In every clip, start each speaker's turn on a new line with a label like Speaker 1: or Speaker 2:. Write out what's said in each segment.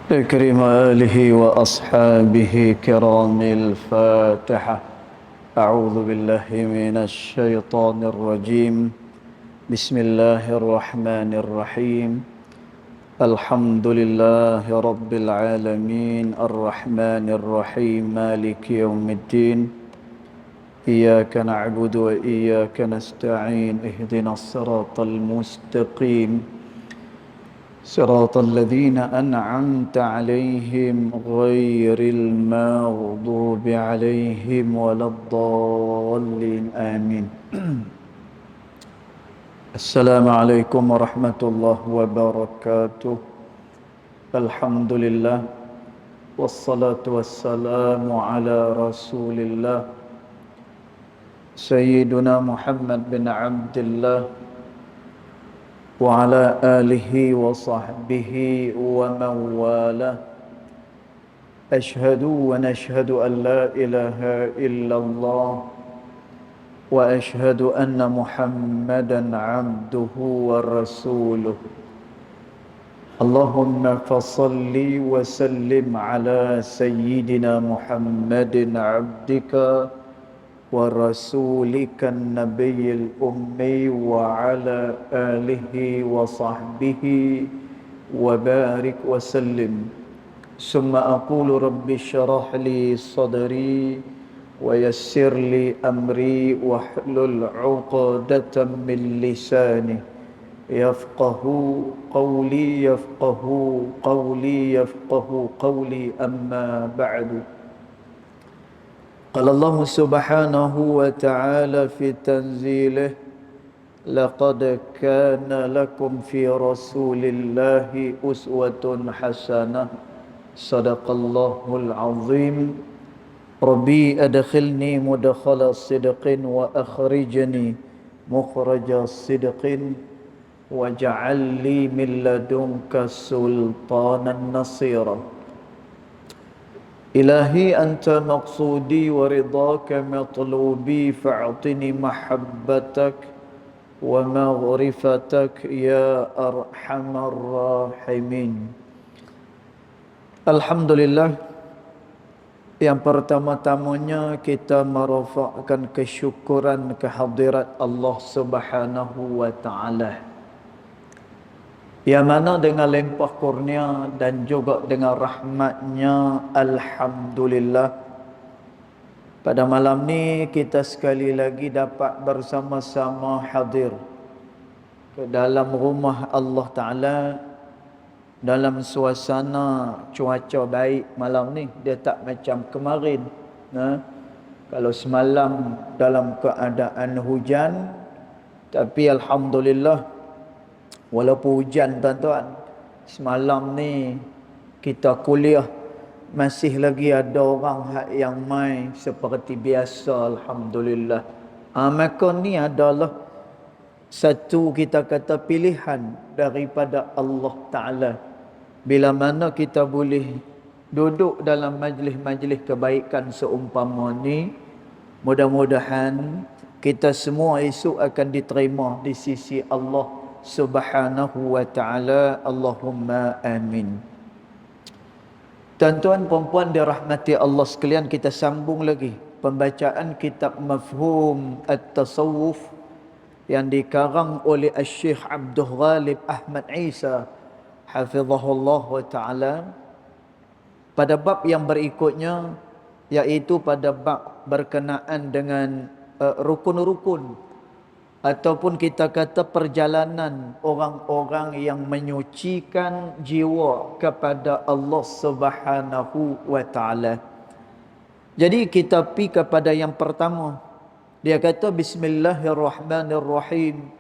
Speaker 1: إكرم آله وأصحابه كرام الفاتحة. أعوذ بالله من الشيطان الرجيم. بسم الله الرحمن الرحيم. الحمد لله رب العالمين الرحمن الرحيم مالك يوم الدين. إياك نعبد وإياك نستعين اهدنا الصراط المستقيم صراط الذين أنعمت عليهم غير المغضوب عليهم ولا الضالين آمين. السلام عليكم ورحمة الله وبركاته. الحمد لله والصلاة والسلام على رسول الله سيدنا محمد بن عبد الله وعلى آله وصحبه ومن والاه. أشهد ونشهد أن لا إله إلا الله وأشهد أن محمدا عبده ورسوله. اللهم فصل وسلم على سيدنا محمد عبدك ورسولك النبي الأمي وعلى آله وصحبه وبارك وسلم. ثم أقول رب اشرح لي صدري ويسر لي أمري واحلل عقدة من لساني يفقه قولي يفقه قولي أما بعد. قال الله سبحانه وتعالى في تنزيله: لقد كان لكم في رسول الله أسوة حسنة. صدق الله العظيم. ربي أدخلني مدخل صدق وأخرجني مخرج صدق واجعل لي من لدنك سلطانا نصيرا. إلهي أنت مقصودي ورضاك مطلوبي فاعطني محبتك ومغرفتك يا أرحم الراحمين. Alhamdulillah, yang pertama-tamanya kita merafakkan kesyukuran kehadirat Allah Subhanahu wa taala, yang mana dengan limpah kurnia dan juga dengan rahmatnya, alhamdulillah, pada malam ni kita sekali lagi dapat bersama-sama hadir ke dalam rumah Allah Ta'ala dalam suasana cuaca baik malam ni. Dia tak macam kemarin. Kalau semalam dalam keadaan hujan, tapi alhamdulillah, walaupun hujan tuan-tuan, semalam ni kita kuliah masih lagi ada orang yang mai seperti biasa, alhamdulillah. Maka ni adalah satu, kita kata, pilihan daripada Allah Ta'ala. Bila mana kita boleh duduk dalam majlis-majlis kebaikan seumpama ni, mudah-mudahan kita semua esok akan diterima di sisi Allah Subhanahu wa ta'ala. Allahumma amin. Tuan-tuan perempuan dirahmati Allah sekalian, kita sambung lagi pembacaan kitab Mafhum At-Tasawuf yang dikarang oleh Syekh Abdul Ghalib Ahmad Isa hafizahullah wa ta'ala, pada bab yang berikutnya, iaitu pada bab berkenaan dengan rukun-rukun ataupun kita kata perjalanan orang-orang yang menyucikan jiwa kepada Allah Subhanahu wa ta'ala. Jadi kita pergi kepada yang pertama. Dia kata bismillahirrahmanirrahim.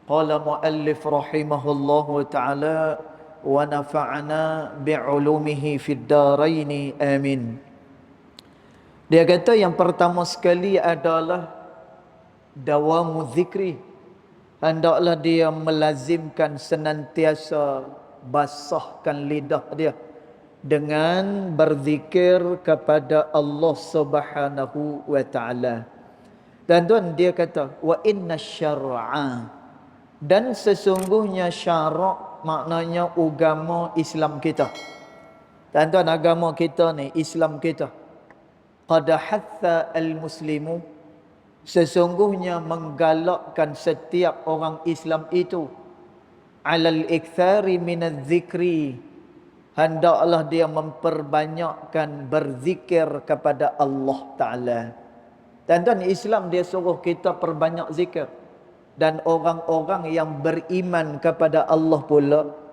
Speaker 1: Qala muallif rahimahullahu ta'ala wa nafa'ana bi'ulumihi fid daraini amin. Dia kata yang pertama sekali adalah dawamu zikri. Hendaklah dia melazimkan senantiasa basahkan lidah dia dengan berzikir kepada Allah Subhanahu wa ta'ala. Dan tuan, dia kata wa inna syar'a, dan sesungguhnya syarak maknanya agama Islam kita. Tuan-tuan, agama kita ni, Islam kita, qad hatha al-muslimu, sesungguhnya menggalakkan setiap orang Islam itu alal ikthari minadz zikri, hendaklah dia memperbanyakkan berzikir kepada Allah Ta'ala. Tuan-tuan, Islam dia suruh kita perbanyak zikir. Dan orang-orang yang beriman kepada Allah pula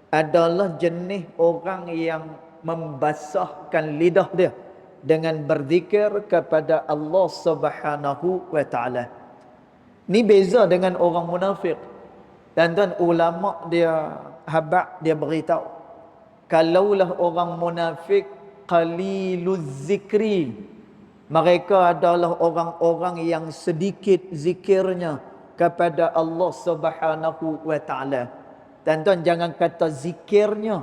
Speaker 1: adalah jenis orang yang membasahkan lidah dia dengan berzikir kepada Allah Subhanahu wa Ta'ala. Ni beza dengan orang munafik. Tuan-tuan, ulama dia habaq dia beritahu, kalaulah orang munafik qaliluz zikri, mereka adalah orang-orang yang sedikit zikirnya kepada Allah Subhanahu wa Ta'ala. Tuan-tuan, jangan kata zikirnya,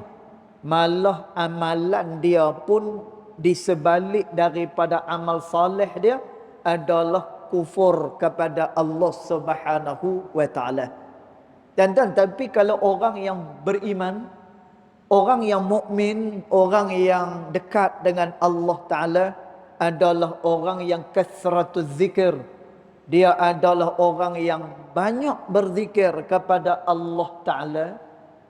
Speaker 1: malah amalan dia pun di sebalik daripada amal saleh dia adalah kufur kepada Allah Subhanahu wa Ta'ala. Tuan-tuan, tapi kalau orang yang beriman, orang yang mukmin, orang yang dekat dengan Allah Ta'ala adalah orang yang kasratuz zikir. Dia adalah orang yang banyak berzikir kepada Allah Ta'ala.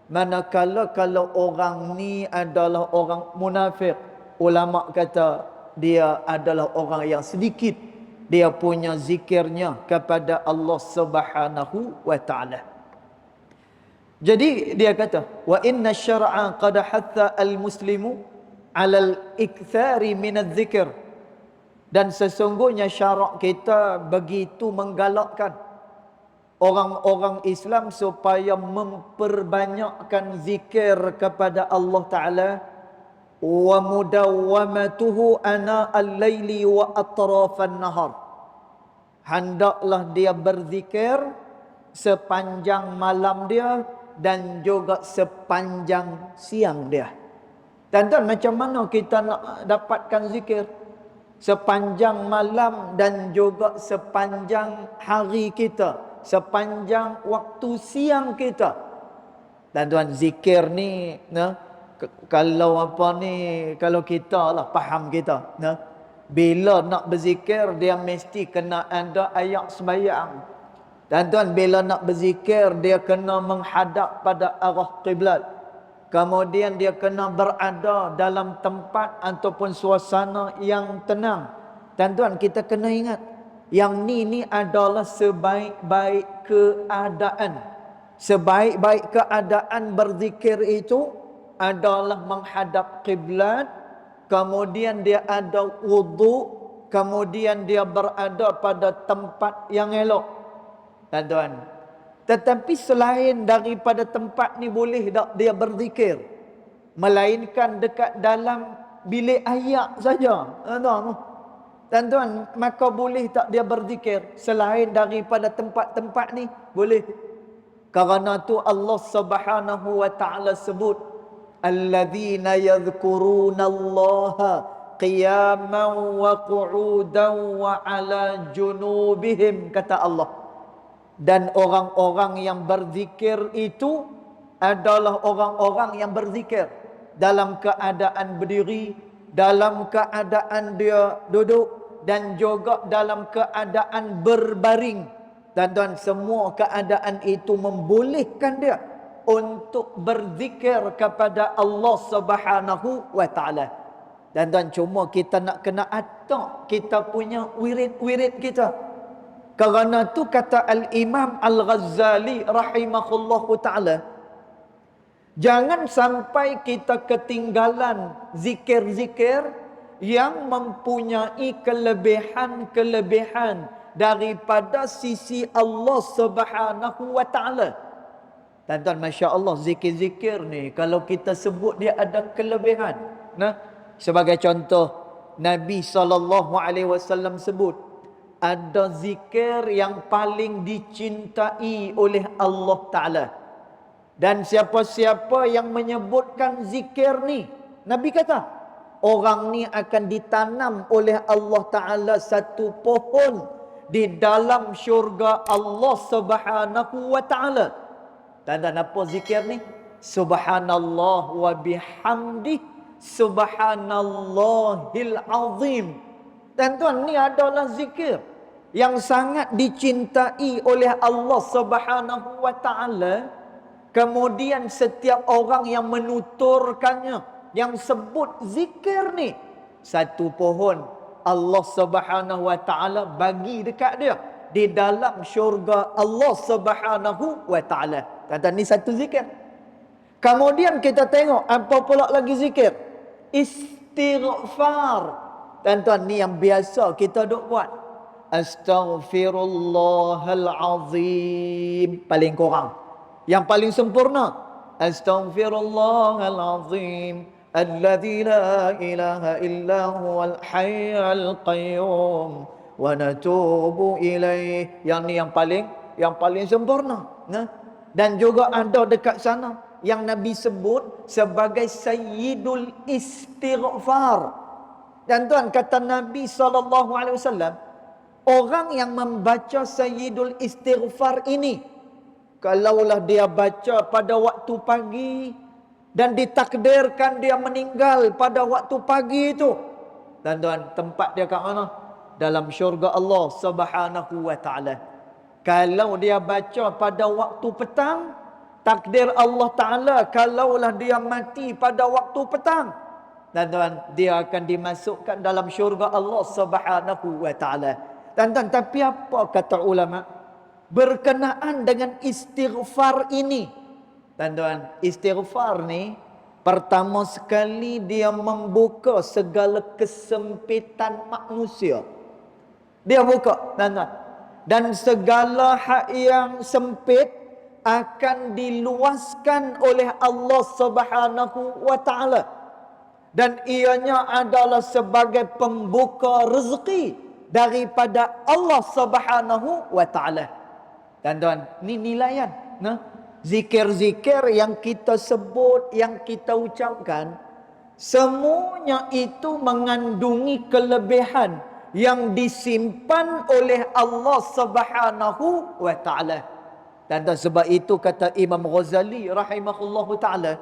Speaker 1: Manakala kalau orang ni adalah orang munafik, ulama kata dia adalah orang yang sedikit dia punya zikirnya kepada Allah Subhanahu wa Ta'ala. Jadi dia kata, wa inna syar'a qad hatha al-muslimu 'ala al-ikthari min adh-dhikr. Dan sesungguhnya syarak kita begitu menggalakkan orang-orang Islam supaya memperbanyakkan zikir kepada Allah Ta'ala. Wa mudawwamatuhu ana al-laili wa atrafan nahar. Hendaklah dia berzikir sepanjang malam dia dan juga sepanjang siang dia. Tuan-tuan, macam mana kita nak dapatkan zikir? Sepanjang malam dan juga sepanjang hari kita, sepanjang waktu siang kita. Tuan-tuan, zikir ni kalau apa ni, kalau kita lah faham kita, bila nak berzikir dia mesti kena ada ayat sembahyang. Tuan-tuan, bila nak berzikir dia kena menghadap pada arah kiblat. Kemudian dia kena berada dalam tempat ataupun suasana yang tenang. Tuan-tuan, kita kena ingat, yang ni adalah sebaik-baik keadaan. Sebaik-baik keadaan berzikir itu adalah menghadap kiblat, kemudian dia ada wudu, kemudian dia berada pada tempat yang elok. Tuan-tuan, tetapi selain daripada tempat ni boleh tak dia berzikir? Melainkan dekat dalam bilik ayak saja. Tuan-tuan, maka boleh tak dia berzikir selain daripada tempat-tempat ni? Boleh. Kerana tu Allah Subhanahu wa Ta'ala sebut, alladzina yadhkurunallaha qiyaman wa qu'udan wa ala junubihim, kata Allah. Dan orang-orang yang berzikir itu adalah orang-orang yang berzikir dalam keadaan berdiri, dalam keadaan dia duduk, dan juga dalam keadaan berbaring. Tuan-tuan, semua keadaan itu membolehkan dia untuk berzikir kepada Allah Subhanahu wa Ta'ala. Tuan-tuan, cuma kita nak kena atak kita punya wirid-wirid kita. Kerana tu kata Al-Imam Al-Ghazali rahimahullahu ta'ala, jangan sampai kita ketinggalan zikir-zikir yang mempunyai kelebihan-kelebihan daripada sisi Allah Subhanahu wa Ta'ala. Tuan-tuan, Masya Allah, zikir-zikir ni kalau kita sebut dia ada kelebihan. Sebagai contoh, Nabi SAW sebut, ada zikir yang paling dicintai oleh Allah Ta'ala. Dan siapa-siapa yang menyebutkan zikir ni, Nabi kata, orang ni akan ditanam oleh Allah Ta'ala satu pohon di dalam syurga Allah Subhanahu wa Ta'ala. Tuan-tuan, apa zikir ni? Subhanallah wa bihamdih Subhanallahil azim. Tuan-tuan, ni adalah zikir yang sangat dicintai oleh Allah Subhanahu wa taala. Kemudian setiap orang yang menuturkannya, yang sebut zikir ni, satu pohon Allah Subhanahu wa taala bagi dekat dia di dalam syurga Allah Subhanahu wa taala. Tuan-tuan, ni satu zikir. Kemudian kita tengok apa pula lagi zikir? Istighfar. Tuan-tuan, ni yang biasa kita duk buat. Astaghfirullahal azim. Paling kurang. Yang paling sempurna. Astaghfirullahal azim. Alladzi la ilaha illa huwal hayyul qayyum. Wa natubu ilaih. Yang ni yang paling sempurna. Nah. Dan juga ada dekat sana yang Nabi sebut sebagai Sayyidul Istighfar. Dan tuan, kata Nabi SAW, orang yang membaca Sayyidul Istighfar ini, kalaulah dia baca pada waktu pagi dan ditakdirkan dia meninggal pada waktu pagi itu, dan tuan, tempat dia kat mana? Dalam syurga Allah Subhanahu wa taala. Kalau dia baca pada waktu petang, takdir Allah Ta'ala kalaulah dia mati pada waktu petang, dan tuan, dia akan dimasukkan dalam syurga Allah Subhanahu wa taala. Dan tuan, tapi apa kata ulama berkenaan dengan istighfar ini? Dan tuan, istighfar ni pertama sekali dia membuka segala kesempitan manusia. Dia buka, dan tuan, dan segala hak yang sempit akan diluaskan oleh Allah Subhanahu wa taala. Dan ianya adalah sebagai pembuka rezeki daripada Allah Subhanahu wa taala. Dan tuan, ni nilaian. Nah, zikir-zikir yang kita sebut, yang kita ucapkan, semuanya itu mengandungi kelebihan yang disimpan oleh Allah Subhanahu wa taala. Dan sebab itu kata Imam Ghazali rahimahullahu taala,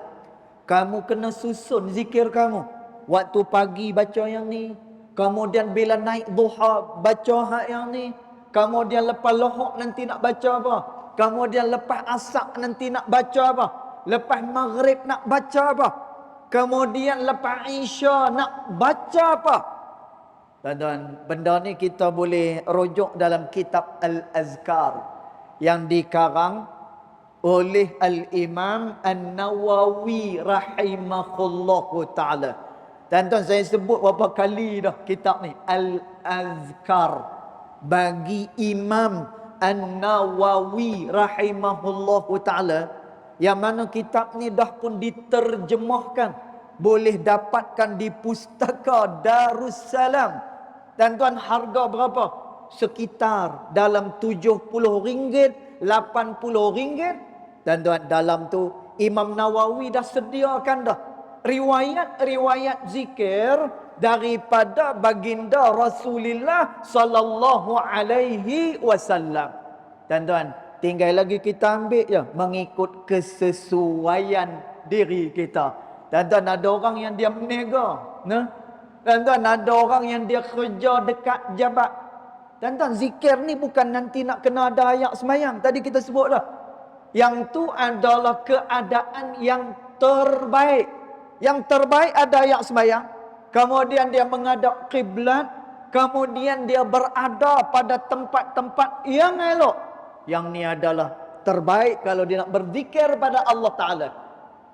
Speaker 1: kamu kena susun zikir kamu. Waktu pagi baca yang ni, kemudian bila naik duha baca hak yang ni, kemudian lepas lohok nanti nak baca apa, kemudian lepas asar nanti nak baca apa, lepas maghrib nak baca apa, kemudian lepas isya nak baca apa. Dan benda ni kita boleh rujuk dalam kitab Al-Azkar yang dikarang oleh Al-Imam An-Nawawi rahimahullahu ta'ala. Dan tuan, saya sebut berapa kali dah kitab ni, Al-Azkar, bagi Imam An-Nawawi rahimahullahu ta'ala, yang mana kitab ni dah pun diterjemahkan, boleh dapatkan di pustaka Darussalam. Dan tuan, harga berapa? Sekitar dalam RM70, RM80. Dan tuan, dalam tu Imam Nawawi dah sediakan dah riwayat-riwayat zikir daripada baginda Rasulullah sallallahu alaihi wasallam. Dan tuan, tinggal lagi kita ambil je mengikut kesesuaian diri kita. Dan tuan, ada orang yang dia meniaga, nah? Dan tuan, ada orang yang dia kerja dekat jabat. Dan tuan, zikir ni bukan nanti nak kena ada ayat semayang. Tadi kita sebut dah. Yang tu adalah keadaan yang terbaik. Yang terbaik ada ayat semayang. Kemudian dia menghadap kiblat. Kemudian dia berada pada tempat-tempat yang elok. Yang ni adalah terbaik kalau dia nak berzikir pada Allah Ta'ala.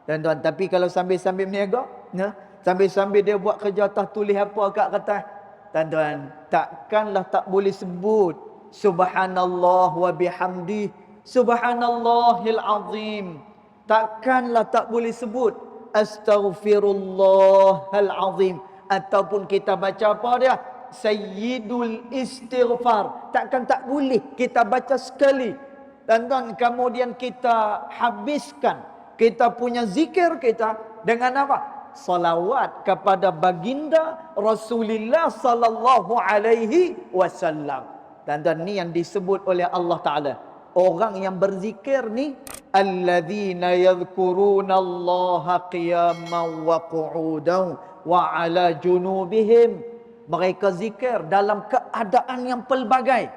Speaker 1: Dan tuan, tapi kalau sambil-sambil meniaga, ya, sambil-sambil dia buat kerja atas, tulis apa kat kertas, dan tuan, takkanlah tak boleh sebut subhanallah wa bihamdi, subhanallahil azim. Takkanlah tak boleh sebut astaghfirullahal azim. Ataupun kita baca apa dia? Sayyidul istighfar. Takkan tak boleh kita baca sekali. Dan tuan, kemudian kita habiskan kita punya zikir kita dengan apa? Salawat kepada baginda Rasulullah sallallahu alaihi wasallam. Dan ni yang disebut oleh Allah Ta'ala Orang yang berzikir ni, alladzina yadhkurunallaha qiyaman wa qu'udan wa ala junubihim. Mereka zikir dalam keadaan yang pelbagai.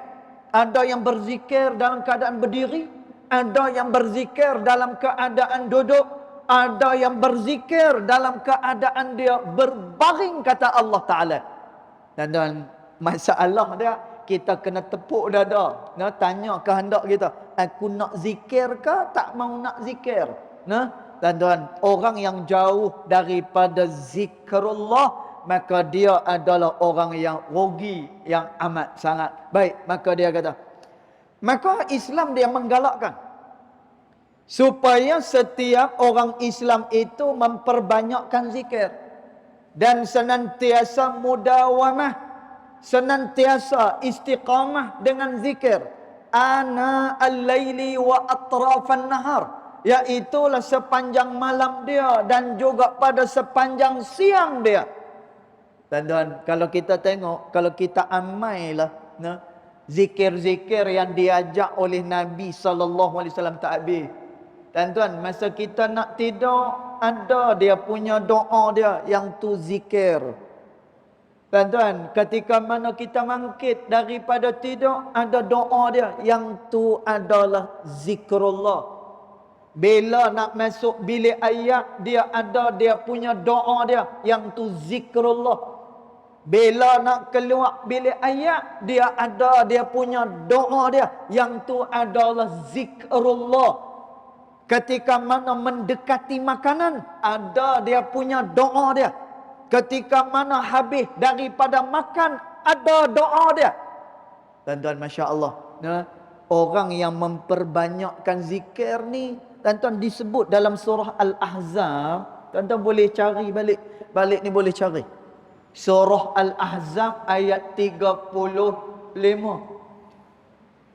Speaker 1: Ada yang berzikir dalam keadaan berdiri, ada yang berzikir dalam keadaan duduk, ada yang berzikir dalam keadaan dia berbaring, kata Allah Ta'ala. Dan masalah dia, kita kena tepuk dada. Nah, tanya kehendak kita, aku nak zikir ke tak mau nak zikir? Nah, dan orang yang jauh daripada zikrullah, maka dia adalah orang yang rugi yang amat sangat. Baik, maka dia kata, maka Islam dia menggalakkan supaya setiap orang Islam itu memperbanyakkan zikir dan senantiasa mudawamah, senantiasa istiqamah dengan zikir ana al-laili wa atrafan nahar, iaitulah sepanjang malam dia dan juga pada sepanjang siang dia. Tuan-tuan, kalau kita tengok, kalau kita amailah zikir-zikir yang diajak oleh Nabi SAW tak habis. Tuan-tuan, masa kita nak tidur, ada dia punya doa dia yang tu zikir. Tuan-tuan, ketika mana kita bangkit daripada tidur, ada doa dia yang tu adalah zikrullah. Bila nak masuk bilik ayat, dia ada dia punya doa dia yang tu zikrullah. Bila nak keluar bilik ayat, dia ada dia punya doa dia yang tu adalah zikrullah. Ketika mana mendekati makanan, ada dia punya doa dia. Ketika mana habis daripada makan, ada doa dia. Tuan-tuan, Masya Allah, orang yang memperbanyakkan zikir ni, tuan-tuan, disebut dalam surah Al-Ahzab. Tuan-tuan boleh cari balik. Balik ni boleh cari. Surah Al-Ahzab ayat 35.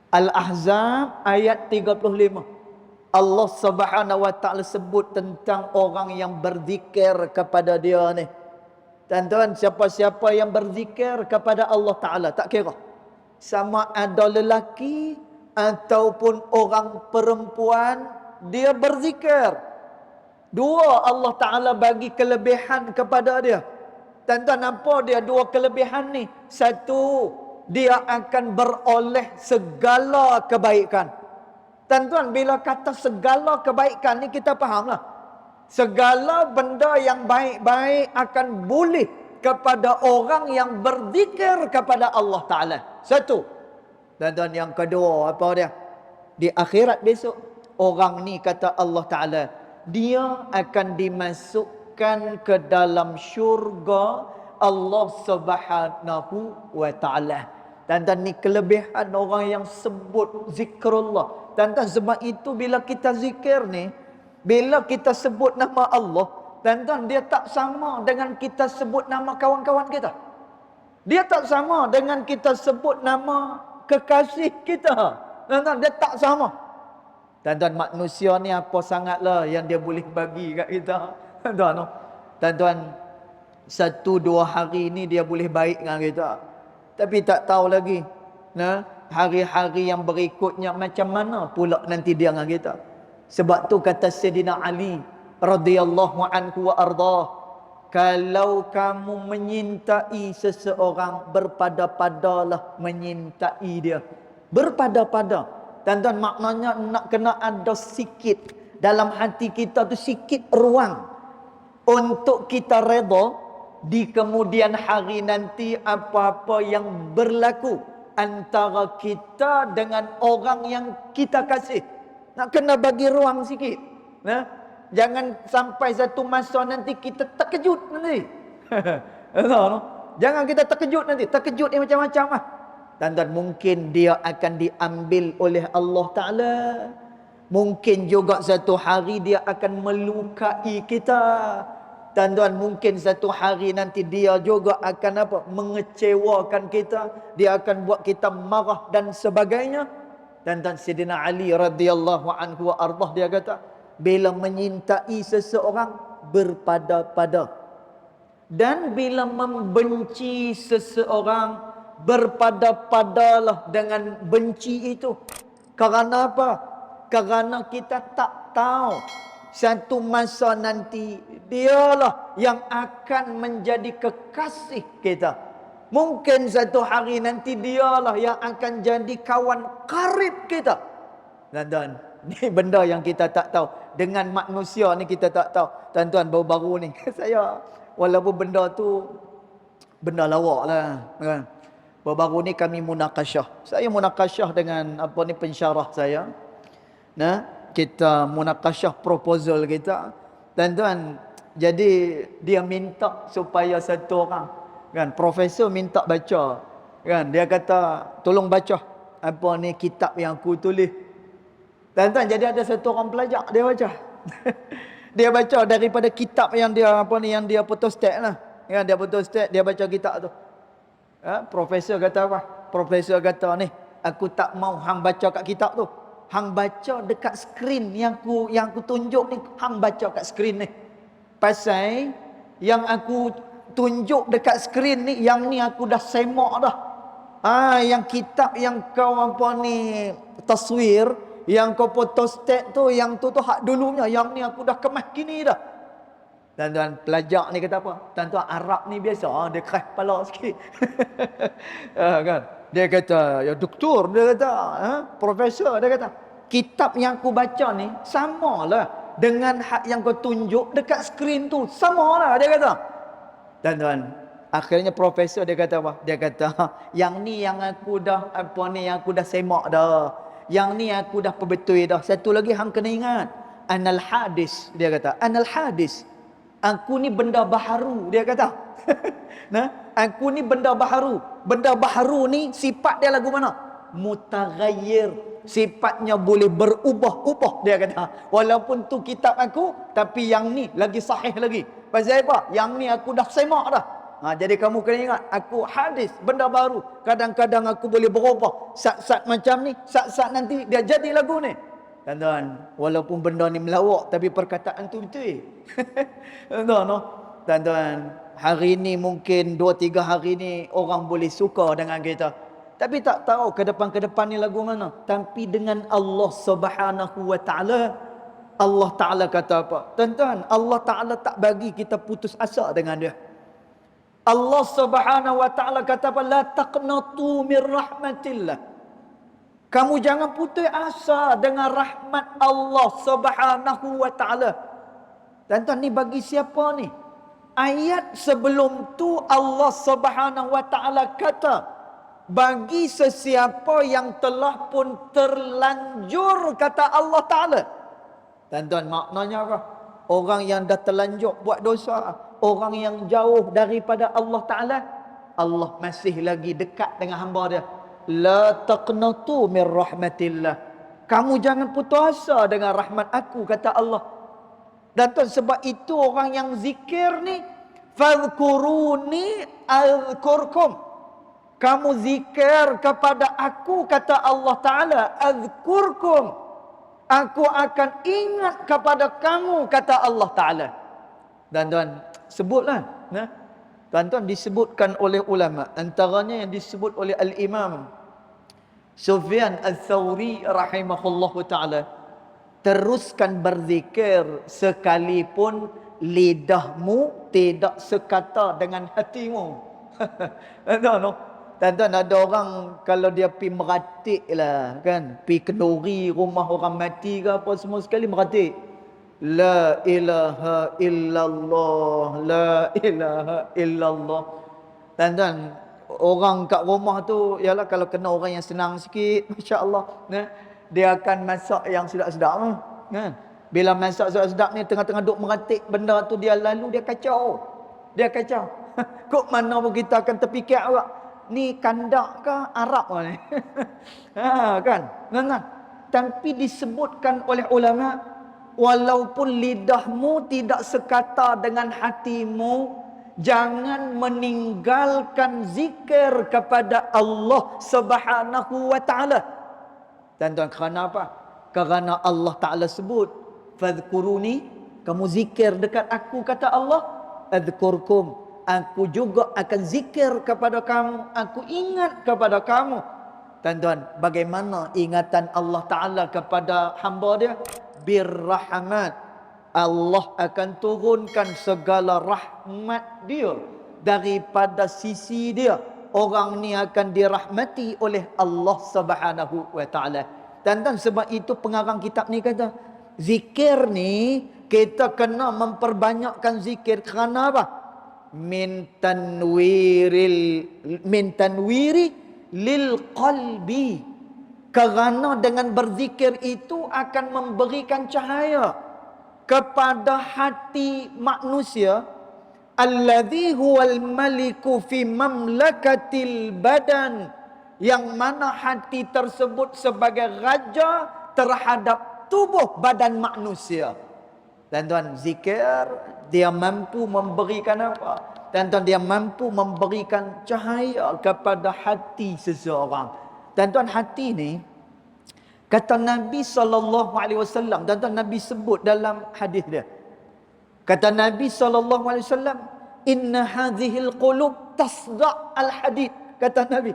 Speaker 1: Al-Ahzab ayat 35. Allah Subhanahu wa taala sebut tentang orang yang berzikir kepada dia ni. Tuan-tuan, siapa-siapa yang berzikir kepada Allah Taala, tak kira sama ada lelaki ataupun orang perempuan, dia berzikir. Dua, Allah Taala bagi kelebihan kepada dia. Tuan-tuan, apa dia dua kelebihan ni? Satu, dia akan beroleh segala kebaikan. Tuan-tuan, bila kata segala kebaikan ni, kita fahamlah. Segala benda yang baik-baik akan boleh kepada orang yang berzikir kepada Allah Ta'ala. Satu. Tuan-tuan, yang kedua, apa dia? Di akhirat besok, orang ni, kata Allah Ta'ala, dia akan dimasukkan ke dalam syurga Allah Subhanahu wa taala. Dan ni kelebihan orang yang sebut zikrullah. Dan sebab itu bila kita zikir ni, bila kita sebut nama Allah, dan dia tak sama dengan kita sebut nama kawan-kawan kita. Dia tak sama dengan kita sebut nama kekasih kita. Dan dia tak sama. Dan manusia ni apa sangatlah yang dia boleh bagi kat kita. Tuan-tuan, 1-2 hari ni dia boleh baik dengan kita, tapi tak tahu lagi hari-hari yang berikutnya macam mana pula nanti dia dengan kita. Sebab tu kata Sayyidina Ali radhiyallahu anhu wa ardah, kalau kamu menyintai seseorang, berpada-padalah menyintai dia. Berpada-pada. Tuan-tuan, maknanya nak kena ada sikit dalam hati kita tu, sikit ruang untuk kita redha di kemudian hari nanti apa-apa yang berlaku antara kita dengan orang yang kita kasih. Nak kena bagi ruang sikit. Jangan sampai satu masa nanti kita terkejut nanti. Jangan kita terkejut nanti. Terkejut ni macam-macam lah. Dan mungkin dia akan diambil oleh Allah Ta'ala. Mungkin juga satu hari dia akan melukai kita. Tuan-tuan, mungkin satu hari nanti dia juga akan mengecewakan kita. Dia akan buat kita marah dan sebagainya. Dan Sayyidina Ali radhiyallahu anhu wa ardah, dia kata, bila menyintai seseorang, berpada-pada. Dan bila membenci seseorang, berpada-padalah dengan benci itu. Kerana apa? Kerana kita tak tahu satu masa nanti dialah yang akan menjadi kekasih kita. Mungkin satu hari nanti dialah yang akan jadi kawan karib kita. Tuan-tuan, ni benda yang kita tak tahu. Dengan manusia ni kita tak tahu. Tuan-tuan, baru-baru ni saya, walaupun benda tu benda lawak lah kan. Baru-baru ni kami munakasyah. Saya munakasyah dengan pensyarah saya. Nah, kita munakasyah proposal kita. Tuan-tuan, jadi dia minta supaya satu orang kan, profesor minta baca kan, dia kata tolong baca kitab yang aku tulis. Tuan-tuan, jadi ada satu orang pelajar dia baca. Dia baca daripada kitab yang dia yang dia photostat lah. Kan, dia photostat, dia baca kitab tu. Profesor kata apa? Profesor kata, ni aku tak mau hang baca kat kitab tu. Hang baca dekat skrin yang aku tunjuk ni, hang baca kat skrin ni. Pasal yang aku tunjuk dekat skrin ni, yang ni aku dah semak dah. Yang kitab yang kau taswir, yang kau photostat tu, yang tu hak dulunya, yang ni aku dah kemas gini dah. Tuan-tuan, pelajar ni kata apa? Tuan-tuan, Arab ni biasa, dia keras kepala sikit. Kan? Dia kata, ya doktor, dia kata, profesor, dia kata, kitab yang aku baca ni, samalah dengan hak yang kau tunjuk dekat skrin tu. Samalah, dia kata. Tuan-tuan, akhirnya profesor dia kata apa? Dia kata, yang ni yang aku dah, yang aku dah semak dah. Yang ni aku dah perbetui dah. Satu lagi hang kena ingat. Anal hadis, dia kata. Anal hadis. Aku ni benda baharu, dia kata. Nah, aku ni benda baharu. Benda baharu ni sifat dia lagu mana? Mutaghayyir. Sifatnya boleh berubah-ubah, dia kata. Walaupun tu kitab aku, tapi yang ni lagi sahih lagi. Pasal apa? Yang ni aku dah semak dah. Jadi kamu kena ingat, aku hadis, benda baru. Kadang-kadang aku boleh berubah. Sat-sat macam ni, sat-sat nanti dia jadi lagu ni. Tuan-tuan, walaupun benda ni melawak, tapi perkataan tu betul. Tuan-tuan, hari ni mungkin 2-3 hari ni orang boleh suka dengan kita. Tapi tak tahu ke depan ni lagu mana. Tapi dengan Allah Subhanahu wa taala, Allah Taala kata apa? Tuan-tuan, Allah Taala tak bagi kita putus asa dengan dia. Allah Subhanahu wa taala kata apa? La taqnatu min rahmatillah. Kamu jangan putus asa dengan rahmat Allah Subhanahu wa taala. Tuan-tuan, ni bagi siapa ni? Ayat sebelum tu Allah Subhanahu wa taala kata, bagi sesiapa yang telah pun terlanjur, kata Allah Taala. Tuan-tuan, maknanya apa? Orang yang dah terlanjur buat dosa, orang yang jauh daripada Allah Taala, Allah masih lagi dekat dengan hamba dia. La taqnatu min rahmatillah. Kamu jangan putus asa dengan rahmat aku, kata Allah. Dan tuan, sebab itu orang yang zikir ni, fadhkuruni azkurkum. Kamu zikir kepada aku, kata Allah Ta'ala, azkurkum. Aku akan ingat kepada kamu, kata Allah Ta'ala. Dan tuan, sebutlah. Tuan-tuan, disebutkan oleh ulama. Antaranya yang disebut oleh Al-Imam Sufyan Al-Thawri rahimahullahu ta'ala, teruskan berzikir sekalipun lidahmu tidak sekata dengan hatimu. Tuan-tuan, ada orang kalau dia pergi meratik lah kan, pergi kenduri rumah orang mati ke apa semua sekali meratik, la ilaha illallah, la ilaha illallah. Tuan-tuan, orang kat rumah tu, ialah kalau kena orang yang senang sikit, masya-Allah, dia akan masak yang sedap-sedap kan. Bila masak sedap-sedap ni, tengah-tengah duk meratik benda tu, dia lalu dia kacau. Dia kacau. Kok mana pun kita akan terfikir juga, ni kandak ke Arab ni? Kan? Nah. Tapi disebutkan oleh ulama, walaupun lidahmu tidak sekata dengan hatimu, jangan meninggalkan zikir kepada Allah Subhanahu wa taala. Tuan-tuan, kerana apa? Kerana Allah Taala sebut, fadhkuruni, kamu zikir dekat aku, kata Allah, adzkurkum, aku juga akan zikir kepada kamu, aku ingat kepada kamu. Tuan-tuan, bagaimana ingatan Allah Ta'ala kepada hamba dia? Birrahmat. Allah akan turunkan segala rahmat dia daripada sisi dia. Orang ni akan dirahmati oleh Allah Subhanahu wa Ta'ala. Tuan-tuan, sebab itu pengarang kitab ni kata, zikir ni kita kena memperbanyakkan zikir kerana apa? Min tanwiri lil qalbi. Kerana dengan berzikir itu akan memberikan cahaya kepada hati manusia, alladhi huwal maliku fi mamlakatil badan, yang mana hati tersebut sebagai raja terhadap tubuh badan manusia. Tuan-tuan, zikir dia mampu memberikan apa? Tuan-tuan, dia mampu memberikan cahaya kepada hati seseorang. Tuan-tuan, hati ni kata Nabi SAW, tuan-tuan, Nabi sebut dalam hadis dia. Kata Nabi SAW, inna hadhil qulub tasda' al-hadid. Kata Nabi,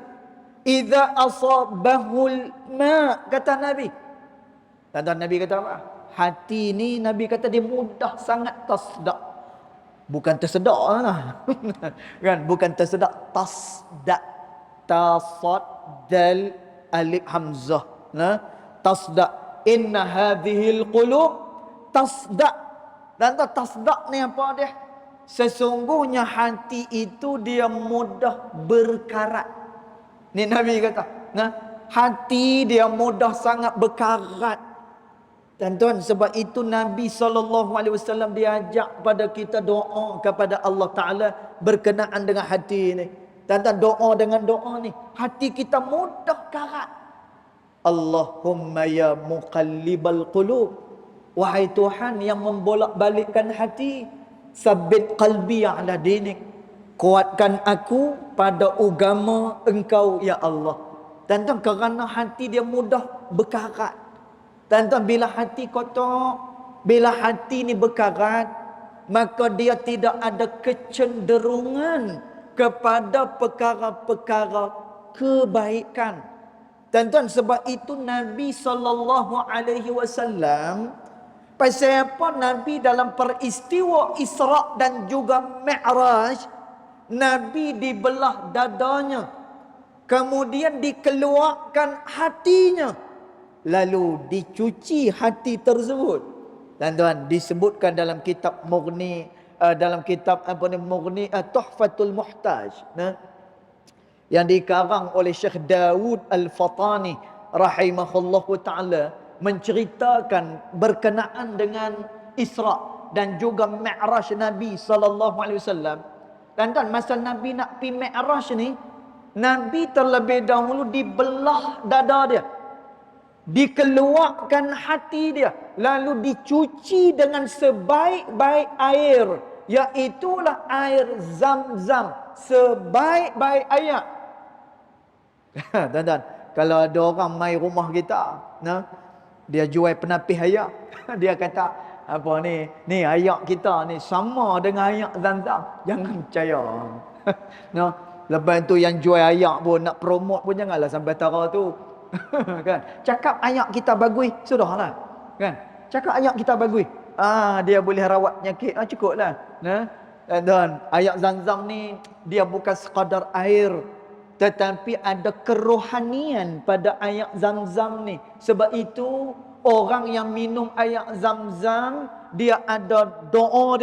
Speaker 1: idza asabahul ma. Kata Nabi. Tuan-tuan, Nabi kata apa? Hati ni Nabi kata dia mudah sangat tasda'. Bukan tersedak lah. Kan? Bukan tersedak. Tasda'. Tasad dal alif hamzah. Nah, tasda'. Inna hadhil qulub tasda'. Dan tasda' ni apa dia? Sesungguhnya hati itu dia mudah berkarat. Ni Nabi kata. Nah, hati dia mudah sangat berkarat. Tuan-tuan, sebab itu Nabi SAW diajak pada kita doa kepada Allah Ta'ala berkenaan dengan hati ini. Tuan-tuan, doa dengan doa ni, hati kita mudah karat. Allahumma ya muqallibal qulub. Wahai Tuhan yang membolak-balikkan hati, sabbit qalbi ala dinik. Kuatkan aku pada agama Engkau ya Allah. Tuan-tuan, kerana hati dia mudah berkarat. Tuan-tuan, bila hati kotor, bila hati ni berkarat, maka dia tidak ada kecenderungan kepada perkara-perkara kebaikan. Tuan-tuan, sebab itu Nabi SAW, pasal apa Nabi dalam peristiwa Isra' dan juga Mi'raj, Nabi dibelah dadanya, kemudian dikeluarkan hatinya, lalu dicuci hati tersebut. Tuan-tuan, disebutkan dalam kitab Mughni, dalam kitab Mughni Tuhfatul Muhtaj, yang dikarang oleh Syekh Dawud Al-Fatani rahimahullahu taala, menceritakan berkenaan dengan Isra' dan juga Mi'raj Nabi sallallahu alaihi wasallam. Tuan-tuan, masa Nabi nak pergi Mi'raj ni, Nabi terlebih dahulu dibelah dada dia, dikeluarkan hati dia, lalu dicuci dengan sebaik-baik air, iaitulah air Zam-Zam, sebaik-baik air. Tuan-tuan, kalau ada orang mai rumah kita, dia jual penapis air, dia kata apa ni air kita ni sama dengan air Zam-Zam, jangan percaya. Lepas tu yang jual air pun nak promote pun janganlah sampai tara tu. Kan, cakap ayak kita bagus sudahlah, kan, cakap ayak kita bagus, dia boleh rawat penyakit, cukuplah. Dan ayak Zam-Zam ni dia bukan sekadar air, tetapi ada kerohanian pada ayak Zam-Zam ni. Sebab itu orang yang minum ayak Zam-Zam, dia ada doa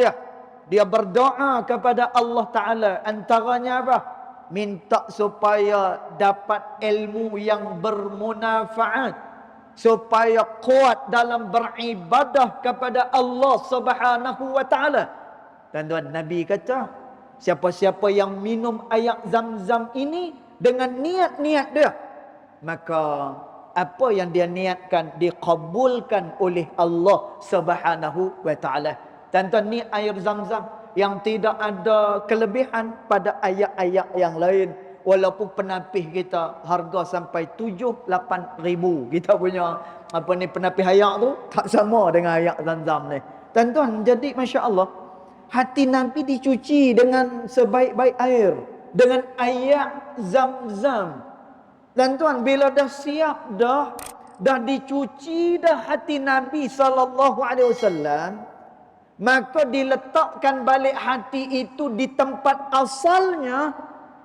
Speaker 1: dia berdoa kepada Allah Ta'ala. Antaranya apa? Minta supaya dapat ilmu yang bermanfaat, supaya kuat dalam beribadah kepada Allah Subhanahu wa Ta'ala. Tuan-tuan, Nabi kata, siapa-siapa yang minum air Zam-Zam ini dengan niat-niat dia, maka apa yang dia niatkan dikabulkan oleh Allah Subhanahu wa Ta'ala. Tuan-tuan, ni air Zam-Zam yang tidak ada kelebihan pada ayat-ayat yang lain. Walaupun penapis kita harga sampai 7-8 ribu, kita punya penapis ayat tu tak sama dengan ayat Zam-Zam ni. Tuan-tuan, jadi Masya Allah, hati Nabi dicuci dengan sebaik-baik air, dengan ayat Zam-Zam. Dan tuan, bila dah siap dah dicuci dah hati Nabi SAW, maka diletakkan balik hati itu di tempat asalnya,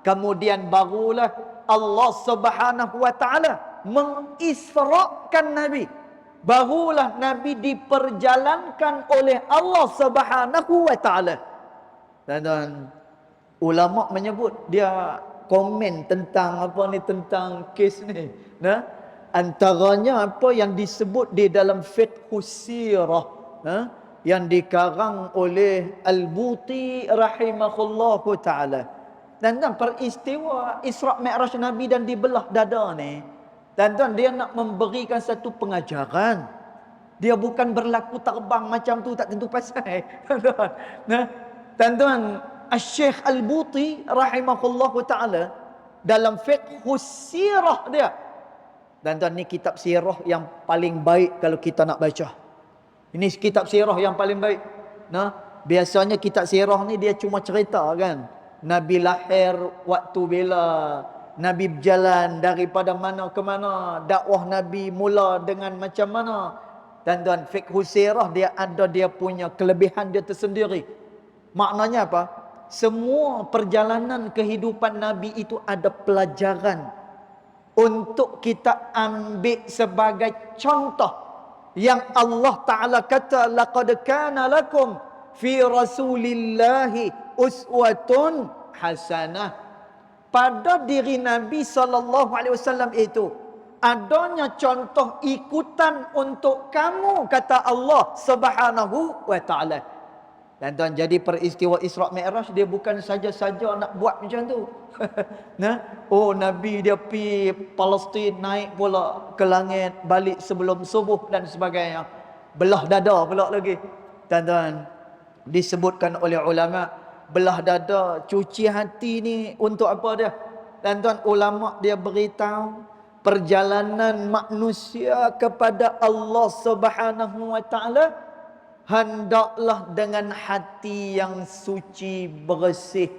Speaker 1: kemudian barulah Allah Subhanahu wa taala mengisrakan Nabi. Barulah Nabi diperjalankan oleh Allah Subhanahu wa taala. Dan ulama menyebut, dia komen tentang tentang kes ni. Nah, antaranya apa yang disebut di dalam fiqh sirah, yang dikarang oleh Al-Buti rahimahullahu taala. Dan peristiwa Isra' Mi'raj Nabi dan dibelah dada ni, dan dia nak memberikan satu pengajaran. Dia bukan berlaku terbang macam tu tak tentu pasal. Tuan-tuan, Al-Syekh Al-Buti rahimahullahu taala dalam fiqh sirah dia. Dan tuan, ni kitab sirah yang paling baik kalau kita nak baca. Ini kitab sirah yang paling baik. Biasanya kitab sirah ni dia cuma cerita kan. Nabi lahir waktu bila, Nabi berjalan daripada mana ke mana, dakwah Nabi mula dengan macam mana. Dan tuan, fiqh sirah dia ada dia punya kelebihan dia tersendiri. Maknanya apa? Semua perjalanan kehidupan Nabi itu ada pelajaran untuk kita ambil sebagai contoh. Yang Allah Ta'ala kata, laqad kana lakum fi rasulillahi uswatun hasanah. Pada diri Nabi SAW itu adanya contoh ikutan untuk kamu, kata Allah Subhanahu wa taala. Dan tuan, jadi peristiwa Isra' Mi'raj dia bukan saja-saja nak buat macam tu. Nabi dia pergi Palestin, naik pula ke langit, balik sebelum subuh dan sebagainya. Belah dada pula lagi. Dan tuan, disebutkan oleh ulama, belah dada, cuci hati ni untuk apa dia? Dan tuan, ulama dia beritahu perjalanan manusia kepada Allah Subhanahu wa taala hendaklah dengan hati yang suci, bersih.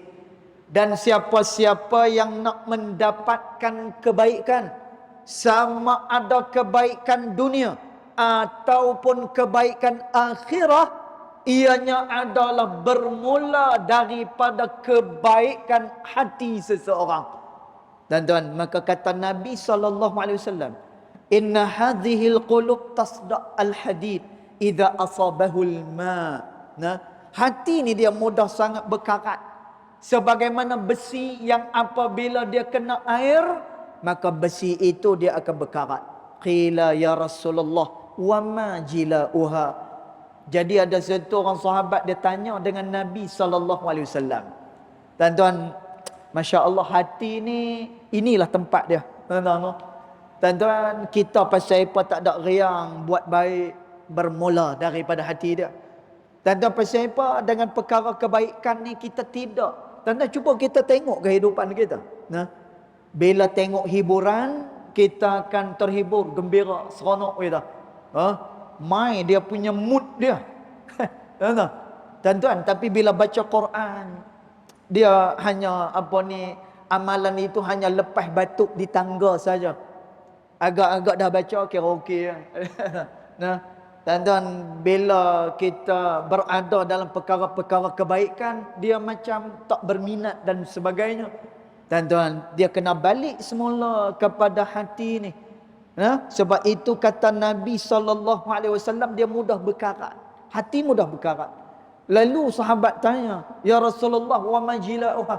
Speaker 1: Dan siapa-siapa yang nak mendapatkan kebaikan, sama ada kebaikan dunia ataupun kebaikan akhirah, ianya adalah bermula daripada kebaikan hati seseorang. Dan tuan, maka kata Nabi SAW, inna hadhil qulub tasda' al-hadid idza asabahul ma. Hati ni dia mudah sangat berkarat, sebagaimana besi yang apabila dia kena air, maka besi itu dia akan berkarat. Qila ya Rasulullah wa ma jilauha. Jadi ada satu orang sahabat dia tanya dengan Nabi SAW. Dan tuan, masya-Allah, hati ni inilah tempat dia. Tuan-tuan, kita pasal apa tak ada riang buat baik bermula daripada hati dia. Dan pasal apa dengan perkara kebaikan ni kita tidak. Dan cuba kita tengok kehidupan kita. Bila tengok hiburan, kita akan terhibur, gembira, seronok kita. Mai dia punya mood dia. Tuan-tuan, tapi bila baca Quran, dia hanya amalan itu hanya lepas batuk di tangga saja. Agak-agak dah baca kira okey. Dan bila kita berada dalam perkara-perkara kebaikan, dia macam tak berminat dan sebagainya. Dan tuan, dia kena balik semula kepada hati ni. Sebab itu kata Nabi SAW, dia mudah berkarat. Hati mudah berkarat. Lalu sahabat tanya, ya Rasulullah, wa majila'uha.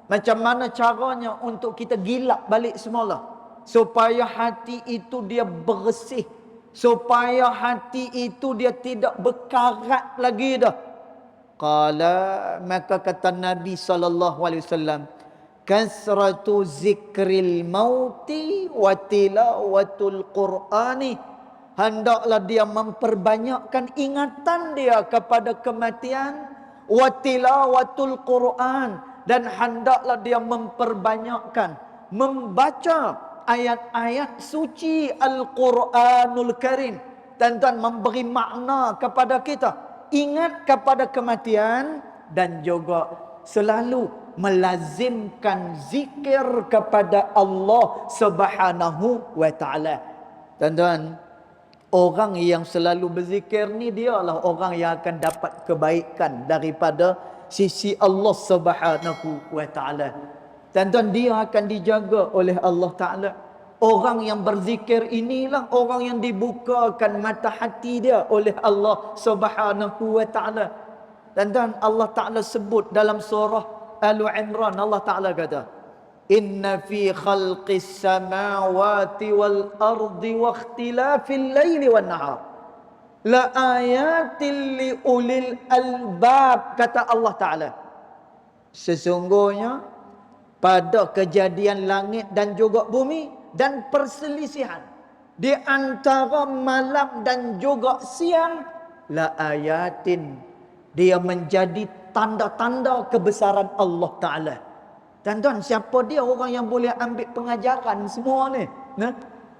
Speaker 1: Macam mana caranya untuk kita gilap balik semula, supaya hati itu dia bersih, supaya hati itu dia tidak berkarat lagi dah. Qala, maka kata Nabi SAW, kasratu zikril mauti wa tilawatul qur'ani. Hendaklah dia memperbanyakkan ingatan dia kepada kematian, wa tilawatul qur'an, dan hendaklah dia memperbanyakkan membaca ayat-ayat suci Al-Quranul Karim. Dan memberi makna kepada kita, ingat kepada kematian, dan juga selalu melazimkan zikir kepada Allah Subhanahu wa taala. Tuan-tuan, orang yang selalu berzikir ni dialah orang yang akan dapat kebaikan daripada sisi Allah Subhanahu wa taala. Tuan-tuan, dia akan dijaga oleh Allah taala. Orang yang berzikir inilah orang yang dibukakan mata hati dia oleh Allah Subhanahu wa taala. Dan Allah Taala sebut dalam surah Al-Imran, Allah Taala kata, "Inna fi khalqis samawati wal ardi wa ikhtilafil laili wan nahar la ayatil li ulil albab," kata Allah Taala. Sesungguhnya pada kejadian langit dan juga bumi dan perselisihan di antara malam dan juga siang, la ayatin, dia menjadi tanda-tanda kebesaran Allah Ta'ala. Tuan-tuan, siapa dia orang yang boleh ambil pengajaran semua ni? Nah,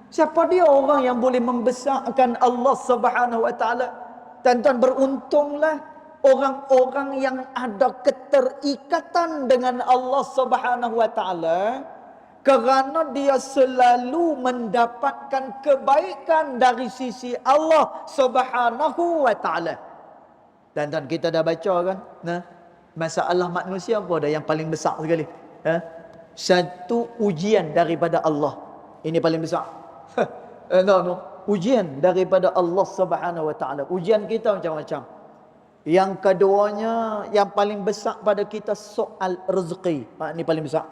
Speaker 1: siapa dia orang yang boleh membesarkan Allah Subhanahu Wa Ta'ala? Tuan-tuan, beruntunglah orang-orang yang ada keterikatan dengan Allah Subhanahu Wa Ta'ala, kerana dia selalu mendapatkan kebaikan dari sisi Allah Subhanahu Wa Ta'ala. Dan kita dah baca kan, nah, masalah manusia apa dah yang paling besar sekali? Satu ujian daripada Allah. Ini paling besar. Ujian daripada Allah Subhanahu Wa Taala. Ujian kita macam-macam. Yang keduanya, yang paling besar pada kita, soal rezeki. Ini paling besar.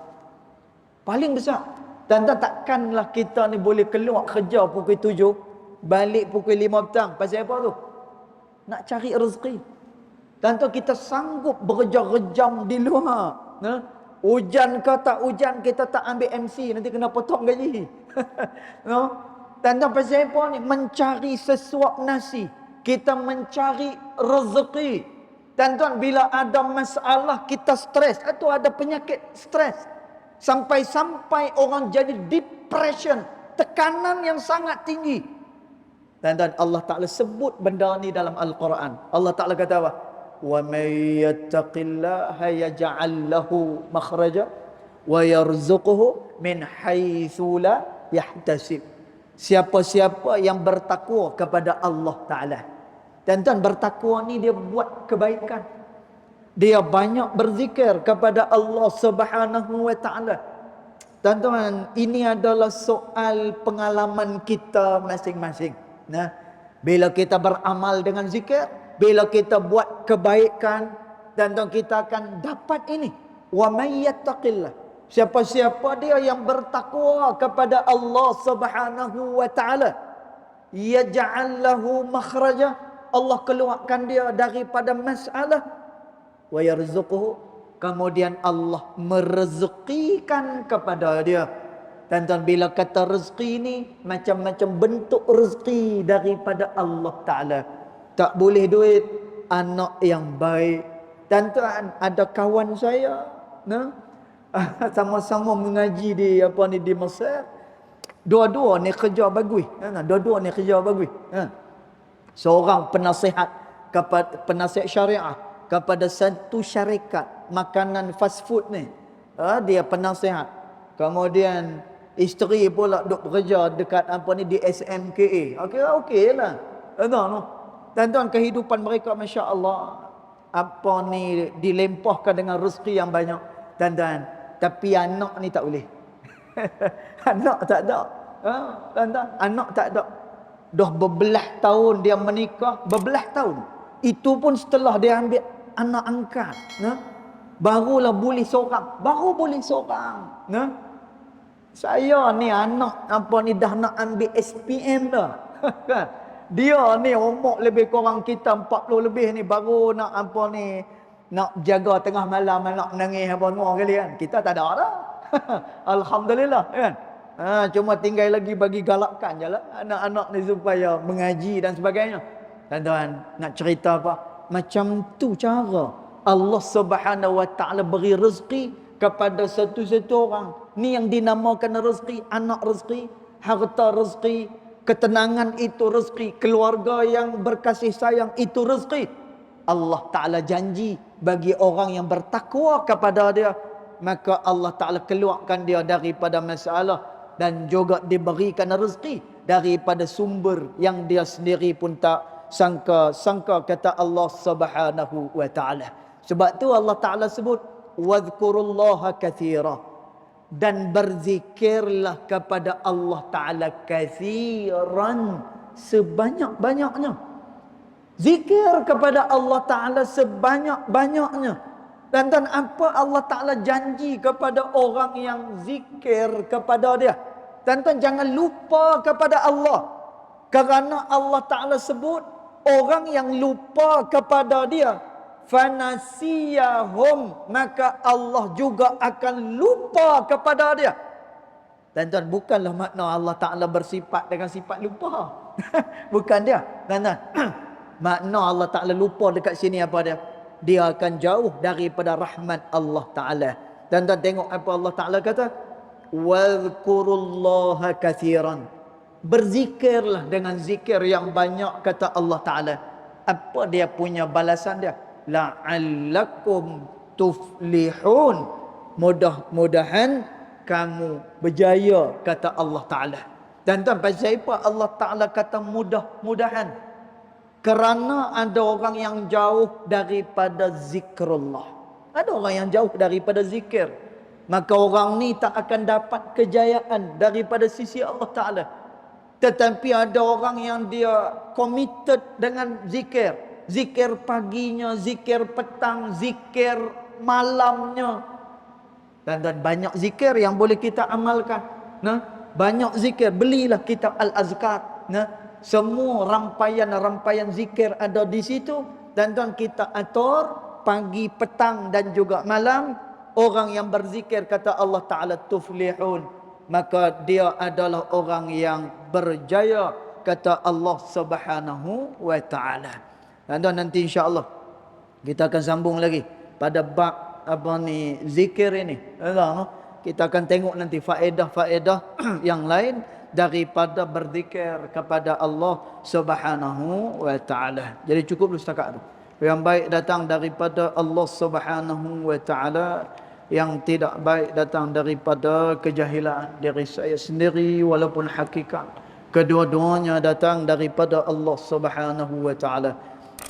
Speaker 1: Paling besar. Dan takkanlah kita ni boleh keluar kerja pukul 7, balik pukul 5 petang. Pasal apa tu? Nak cari rezeki. Tentu kita sanggup berjam-jam di luar. Hujan ke tak hujan, kita tak ambil MC, nanti kena potong gaji. Tentu pasal apa ni? Mencari sesuap nasi. Kita mencari rezeki. Tuan-tuan, bila ada masalah kita stres, atau ada penyakit stres, sampai-sampai orang jadi depression, tekanan yang sangat tinggi. Dan Allah Ta'ala sebut benda ni dalam Al-Quran. Allah Ta'ala kata apa? وَمَنْ يَتَّقِ اللَّهَ يَجْعَلْ لَهُ مَخْرَجًا وَيَرْزُقْهُ مِنْ حَيْثُ لَا يَحْتَسِبُ. Siapa-siapa yang bertakwa kepada Allah Ta'ala. Tuan-tuan, bertakwa ni dia buat kebaikan. Dia banyak berzikir kepada Allah Subhanahu Wa Ta'ala. Tuan-tuan, ini adalah soal pengalaman kita masing-masing. Nah, bila kita beramal dengan zikir, bila kita buat kebaikan, dan kita akan dapat ini. Wa may yattaqillah. Siapa-siapa dia yang bertakwa kepada Allah Subhanahu Wa Ta'ala, yaj'al lahu makhraja, Allah keluarkan dia daripada masalah, wa yarzuquhu, kemudian Allah merezekikan kepada dia. Tuan-tuan, bila kata rezeki ni, macam-macam bentuk rezeki daripada Allah Ta'ala. Tak boleh duit, anak yang baik. Tuan-tuan, ada kawan saya, sama-sama mengaji di di Mesir. Dua-dua ni kerja bagus. Dua-dua ni kerja bagus. Seorang penasihat syariah kepada satu syarikat makanan fast food ni. Dia penasihat. Kemudian isteri pula duk bekerja dekat di SMKA. Okey lah. Tuan-tuan, kehidupan mereka masya-Allah dilempahkan dengan rezeki yang banyak. Tuan-tuan, tapi anak ni tak boleh. Anak tak ada. Tuan-tuan, anak tak ada. Dah berbelah tahun dia menikah, berbelah tahun. Itu pun setelah dia ambil anak angkat. Barulah boleh seorang. Baru boleh seorang. Saya ni anak dah nak ambil SPM dah. Kan? Dia ni umur lebih kurang kita 40 lebih ni, baru nak nak jaga tengah malam anak menangis semua kali kan. Kita tak ada dah. Alhamdulillah kan. Cuma tinggal lagi bagi galakkan je lah anak-anak ni supaya mengaji dan sebagainya. Tuan-tuan, nak cerita apa? Macam tu cara Allah Subhanahu Wa Ta'ala beri rezeki kepada satu-satu orang. Ni yang dinamakan rezeki, anak rezeki, harta rezeki, ketenangan itu rezeki, keluarga yang berkasih sayang itu rezeki. Allah Ta'ala janji bagi orang yang bertakwa kepada dia, maka Allah Ta'ala keluarkan dia daripada masalah dan juga diberikan rezeki daripada sumber yang dia sendiri pun tak sangka, kata Allah Subhanahu wa Ta'ala. Sebab tu Allah Ta'ala sebut wadhkurullaha katsira, dan berzikirlah kepada Allah Ta'ala katsiran, sebanyak-banyaknya. Zikir kepada Allah Ta'ala sebanyak-banyaknya. Dan apa Allah Ta'ala janji kepada orang yang zikir kepada dia? Tuan-tuan, jangan lupa kepada Allah. Kerana Allah Ta'ala sebut orang yang lupa kepada dia, fanasiyahum, maka Allah juga akan lupa kepada dia. Tuan-tuan, bukanlah makna Allah Ta'ala bersifat dengan sifat lupa. Bukan dia. Tuan-tuan, makna Allah Ta'ala lupa dekat sini apa dia? Dia akan jauh daripada rahmat Allah Ta'ala. Tuan-tuan tengok apa Allah Ta'ala kata, wadhkurullaha katsiran, berzikirlah dengan zikir yang banyak, kata Allah Ta'ala. Apa dia punya balasan dia? La'allakum tuflihun, mudah-mudahan kamu berjaya, kata Allah Ta'ala. Dan tuan, pasal apa Allah Ta'ala kata mudah-mudahan? Kerana ada orang yang jauh daripada zikrullah. Ada orang yang jauh daripada zikir. Maka orang ni tak akan dapat kejayaan daripada sisi Allah Ta'ala. Tetapi ada orang yang dia committed dengan zikir. Zikir paginya, zikir petang, zikir malamnya. Dan banyak zikir yang boleh kita amalkan. Banyak zikir. Belilah kitab Al-Azkar. Semua rampaian zikir ada di situ. Dan kita atur pagi, petang dan juga malam. Orang yang berzikir, kata Allah Ta'ala, tuflihun, maka dia adalah orang yang berjaya, kata Allah Subhanahu wa Ta'ala. Dan nanti insya-Allah kita akan sambung lagi pada bab zikir ini. Kita akan tengok nanti faedah-faedah yang lain daripada berzikir kepada Allah Subhanahu wa Ta'ala. Jadi cukup dulu setakat tu. Yang baik datang daripada Allah Subhanahu wa Ta'ala, yang tidak baik datang daripada kejahilan diri saya sendiri walaupun hakikat kedua-duanya datang daripada Allah Subhanahu wa Ta'ala.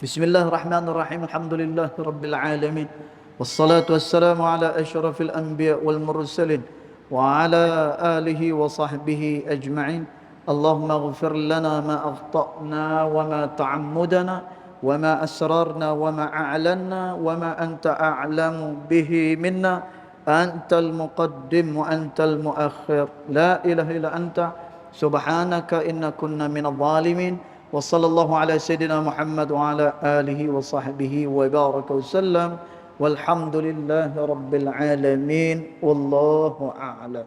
Speaker 1: Bismillahirrahmanirrahim. Alhamdulillahirabbil alamin. Wassalatu wassalamu ala asyrafil anbiya wal mursalin wa ala alihi wa sahbihi ajma'in. Allahumma ighfir lana ma akhta'na wa ma ta'ammudana wa ma asrarna wa ma a'lanna wa ma anta a'lamu bihi minna. Antal muqaddim wa antal muakhir. La ilaha illa anta subhanaka inna kunna minadh dhalimin. Wa sallallahu ala sayyidina Muhammad wa ala alihi wa sahbihi wa baraka wa sallam. Walhamdulillahi rabbil alamin. Wallahu a'lam.